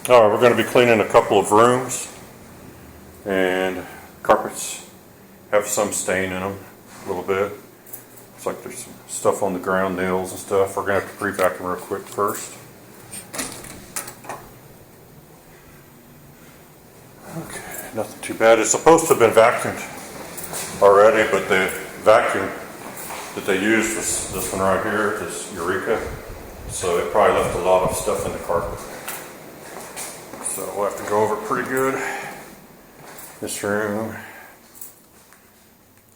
Alright, we're going to be cleaning a couple of rooms, and carpets have some stain in them a little bit. Looks like there's some stuff on the ground, nails and stuff. We're going to have to pre-vacuum real quick first. Okay, nothing too bad. It's supposed to have been vacuumed already, but the vacuum that they used was this one right here, this Eureka. So it probably left a lot of stuff in the carpet. So we'll have to go over it pretty good. This room,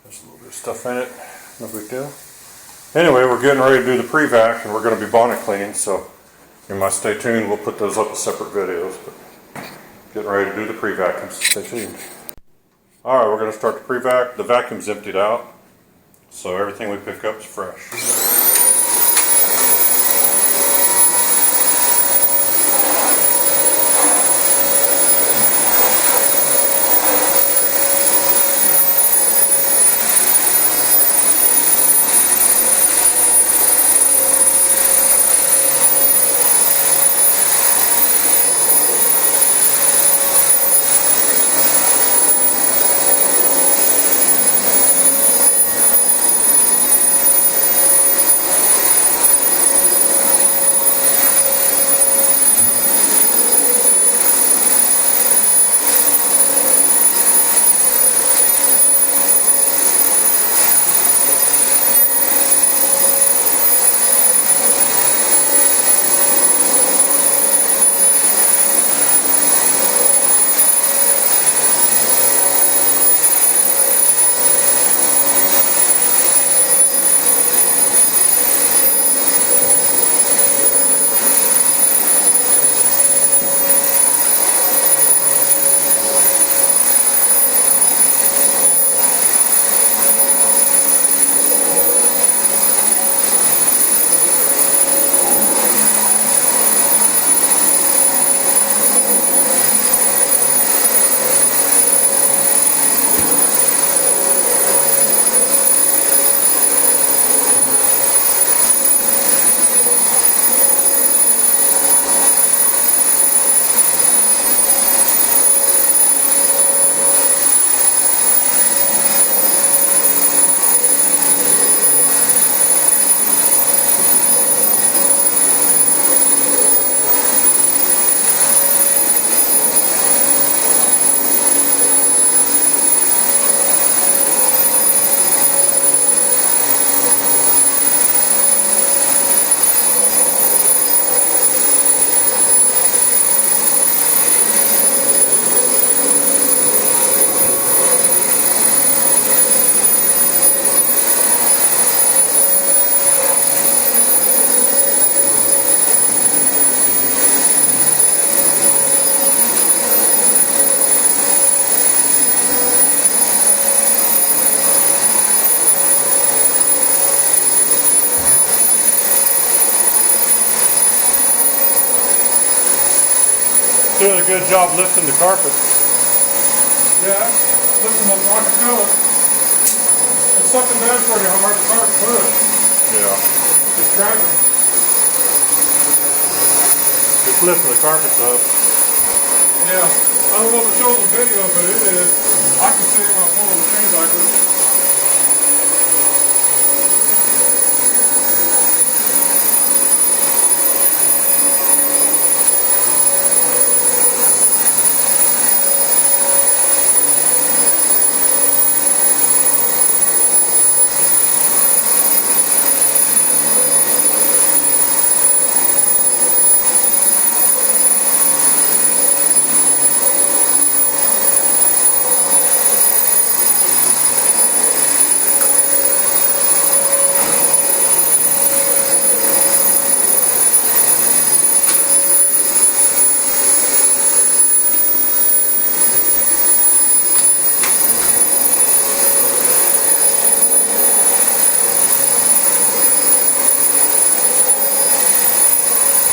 there's a little bit of stuff in it, no big deal. Anyway, we're getting ready to do the pre-vac, and we're going to be bonnet cleaning, so you might stay tuned. We'll put those up as separate videos, but getting ready to do the pre-vacuum, so stay tuned. Alright, we're going to start the pre-vac. The vacuum's emptied out, so everything we pick up is fresh. Doing a good job lifting the carpet. Yeah, lifting them, I can feel it. It's sucking down pretty hard, it's hard to push. Yeah. It's dragging. It's lifting the carpets up. Yeah. I don't know if it shows the video, but it is. I can see it when I pull the chain backwards.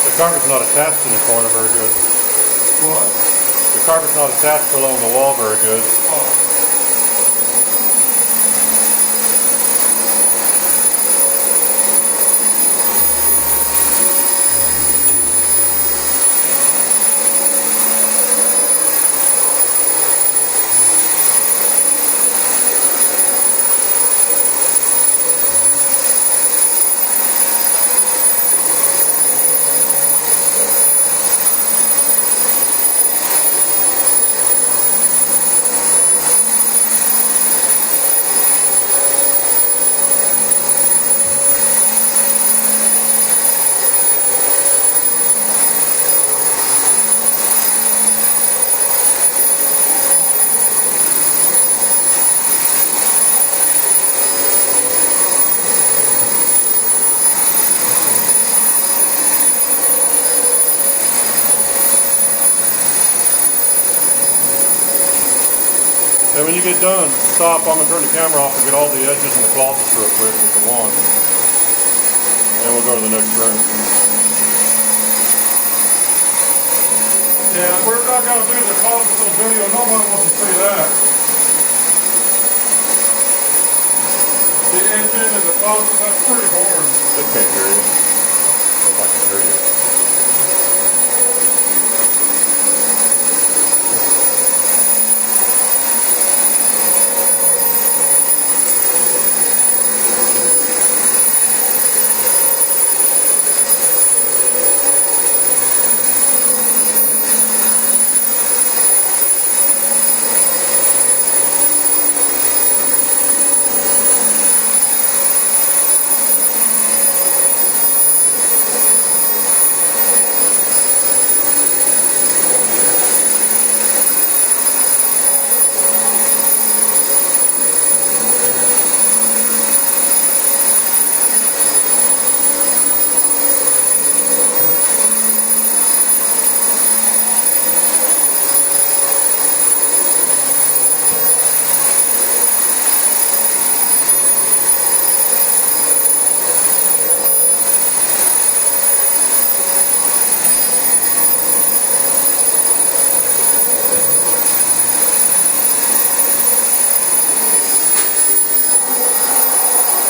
The carpet's not attached in the corner very good. What? The carpet's not attached along the wall very good. Oh. And when you get done, stop. I'm going to turn the camera off and get all the edges in the closets real quick with the wand. And we'll go to the next room. Yeah, we're not going to do the closets on video. Nobody wants to see that. The engine and the closets, that's pretty boring. They can't hear you. I can hear you.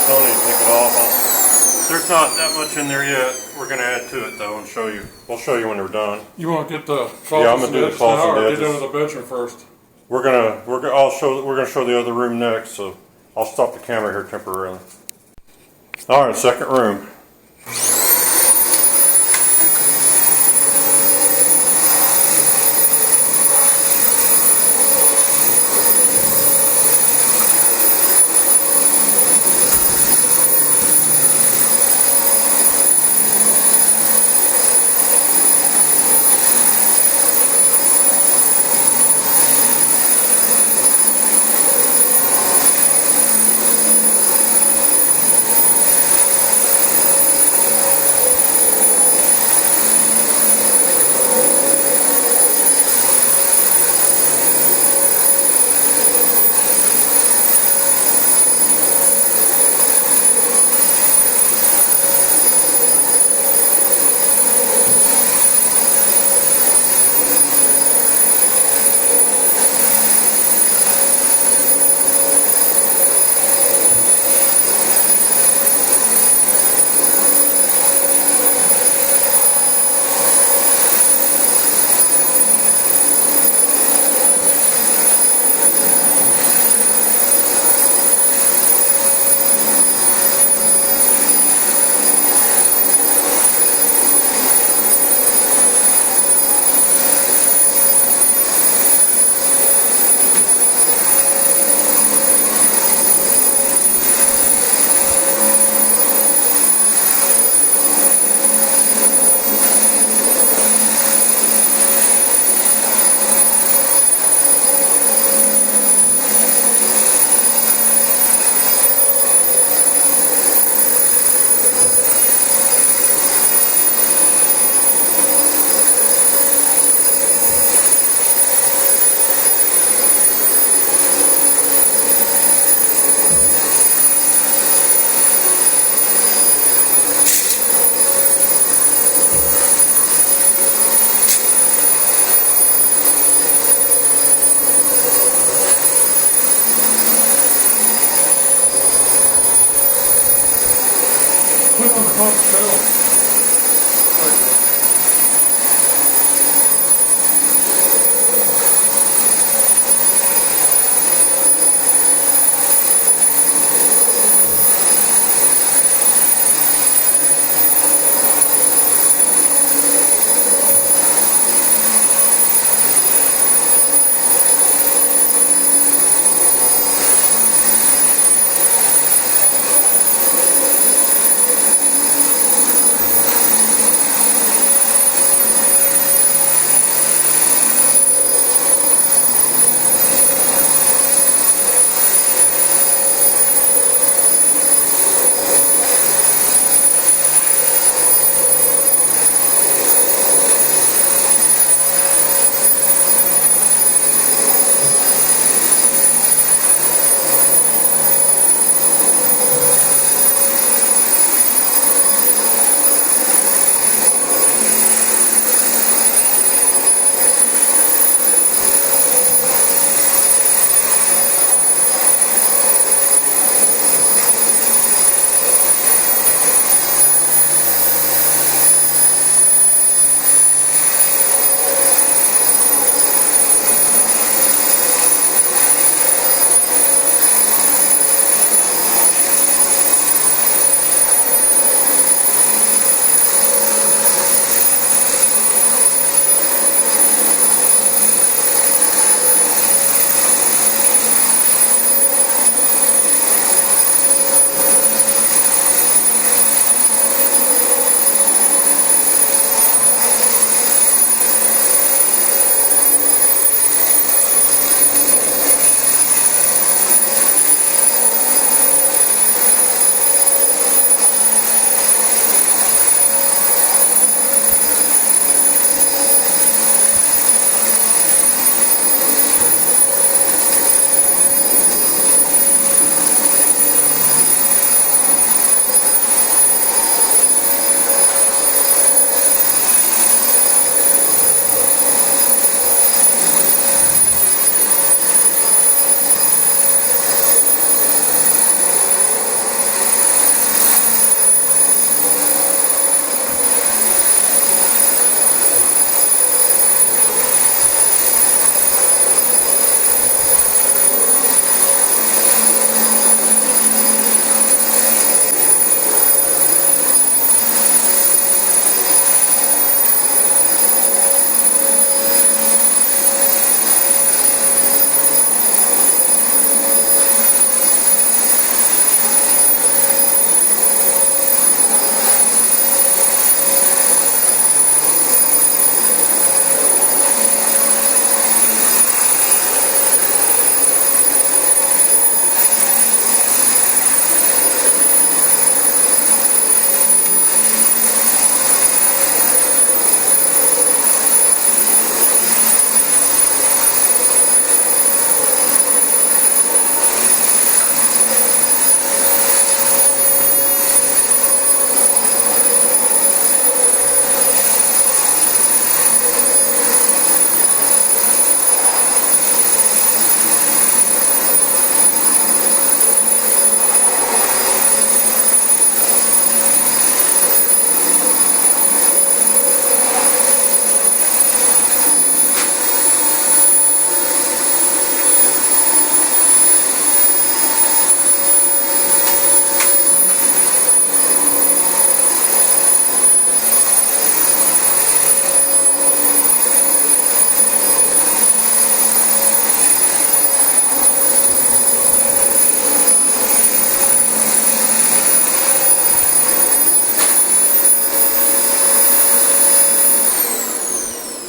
Don't even take it off. There's not that much in there yet. We're going to add to it though and show you. We'll show you when they're done. You want to get the closets Yeah, I'm gonna do the closets and or edges. get into the bedroom first? We're gonna show the other room next. So I'll stop the camera here temporarily. All right, second room. Put it on the top shelf.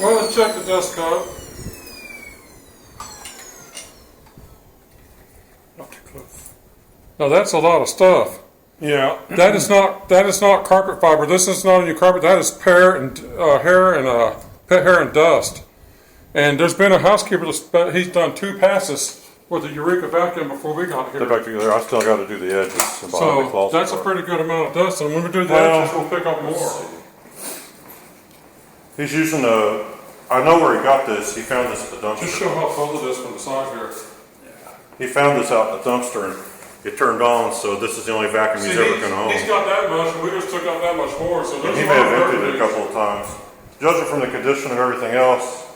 Well, let's check the dust coat. Not too close. Now that's a lot of stuff. Yeah. That is not carpet fiber. This is not a new carpet. That is hair and pet hair and dust. And there's been a housekeeper he's done 2 passes with the Eureka vacuum before we got here. Back together. I still got to do the edges. And behind the So closet that's a part. pretty good amount of dust. And when we do the Well, edges, we'll pick up more. He's using a. I know where he got this. He found this at the dumpster. Just show how full it is from the side here. He found this out in the dumpster and it turned on, so this is the only vacuum he's ever going to own. He's got that much, and we just took out that much more. So And he may have emptied it a couple of times. Judging from the condition of everything else,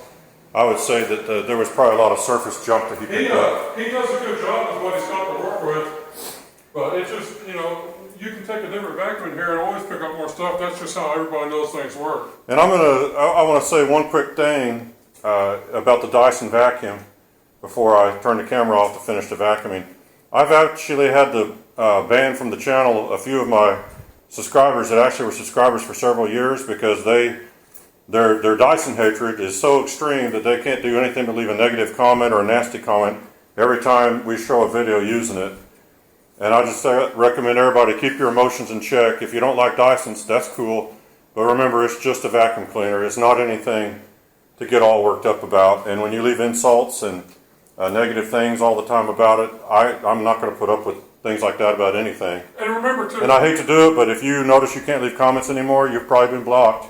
I would say that there was probably a lot of surface junk that he picked up. He does a good job with what he's got to work with, but it's just, you can take a different vacuum in here and always pick up more stuff. That's just how everybody knows things work. And I want to say one quick thing about the Dyson vacuum before I turn the camera off to finish the vacuuming. I've actually had to ban from the channel a few of my subscribers that actually were subscribers for several years because their Dyson hatred is so extreme that they can't do anything but leave a negative comment or a nasty comment every time we show a video using it. And I just recommend everybody keep your emotions in check. If you don't like Dysons, that's cool. But remember, it's just a vacuum cleaner. It's not anything to get all worked up about. And when you leave insults and negative things all the time about it, I'm not going to put up with things like that about anything. And remember, too. And I hate to do it, but if you notice you can't leave comments anymore, you've probably been blocked.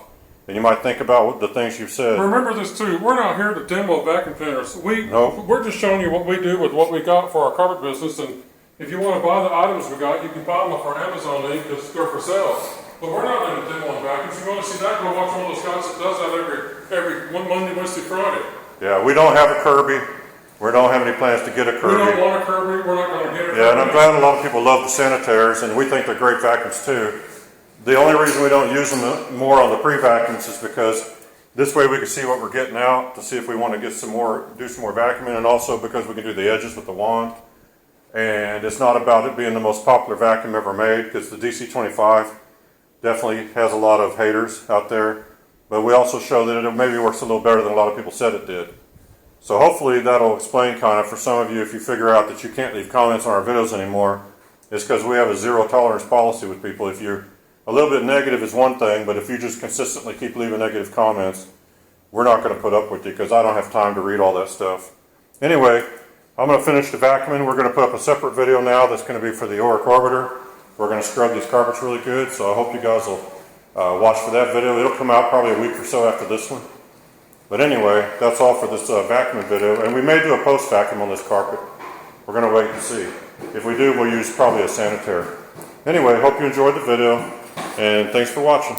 And you might think about the things you've said. Remember this too, we're not here to demo vacuum cleaners. Nope. We're just showing you what we do with what we got for our carpet business, and if you want to buy the items we got, you can buy them off our Amazon link because they're for sale. But we're not into demoing vacuums. If you want to see that, go watch one of those guys that does that every Monday, Wednesday, Friday. Yeah, we don't have a Kirby. We don't have any plans to get a Kirby. We don't want a Kirby. We're not going to get a Kirby. Yeah, and I'm glad a lot of people love the Sanitaires, and we think they're great vacuums too. The only reason we don't use them more on the pre-vacuums is because this way we can see what we're getting out to see if we want to get do some more vacuuming, and also because we can do the edges with the wand. And it's not about it being the most popular vacuum ever made, because the DC25 definitely has a lot of haters out there. But we also show that it maybe works a little better than a lot of people said it did. So hopefully that'll explain kind of for some of you, if you figure out that you can't leave comments on our videos anymore, it's because we have a zero tolerance policy with people. If you're a little bit negative is one thing, but if you just consistently keep leaving negative comments, we're not going to put up with you because I don't have time to read all that stuff. Anyway, I'm going to finish the vacuuming. We're going to put up a separate video now that's going to be for the Eureka Orbiter. We're going to scrub these carpets really good, so I hope you guys will watch for that video. It'll come out probably a week or so after this one. But anyway, that's all for this vacuuming video, and we may do a post vacuum on this carpet. We're going to wait and see. If we do, we'll use probably a Sanitaire. Anyway, hope you enjoyed the video, and thanks for watching.